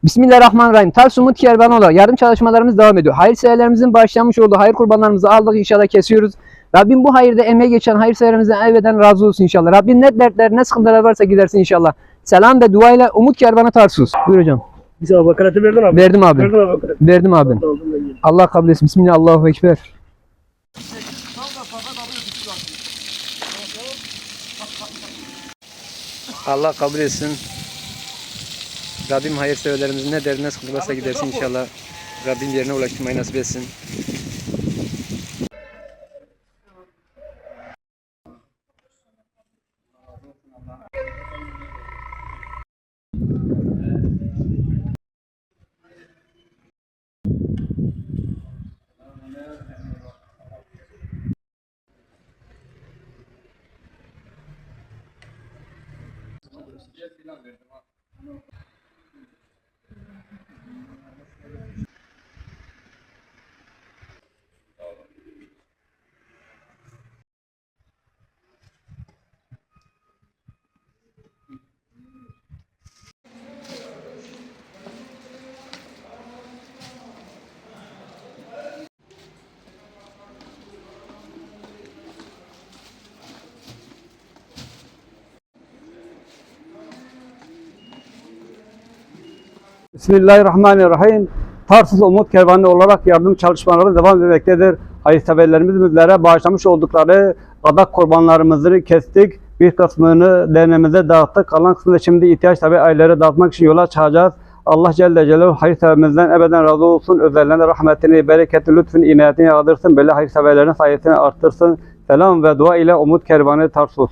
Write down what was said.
Bismillahirrahmanirrahim. Tarsus Umut Kervanoğlu yardım çalışmalarımız devam ediyor. Hayırseverlerimizin başlamış olduğu hayır kurbanlarımızı aldık, inşallah kesiyoruz. Rabbim bu hayırda emeği geçen hayırseverimizden evveden razı olsun inşallah. Rabbim ne dertler ne sıkıntılar varsa gidersin inşallah. Selam ve duayla Umut Kervanı Tarsus. Buyur hocam. Biz vakalatı verdin abi. Verdim abi. Verdin abi vakalatı. Verdim abi. Allah kabul etsin. Bismillah, Allahu Ekber. Allah kabul etsin. Rabbim hayırseverlerimizin ne derdi ne sıkıntı varsa gidersin inşallah. Rabbim yerine ulaştırmayı nasip etsin. Bismillahirrahmanirrahim. Tarsus Umut Kervanı olarak yardım çalışmaları devam etmektedir. Hayırseverlerimiz bizlere bağışlamış oldukları adak kurbanlarımızı kestik. Bir kısmını derneğimize dağıttık. Kalan kısmını şimdi ihtiyaç sahibi ailelere dağıtmak için yola çıkacağız. Allah Celle Celaluhu hayırseverimizden ebeden razı olsun. Özellikle rahmetini, bereketini, lütfunu, inayetini yağdırsın. Böyle hayırseverlerin sayesini arttırsın. Selam ve dua ile Umut Kervanı Tarsus.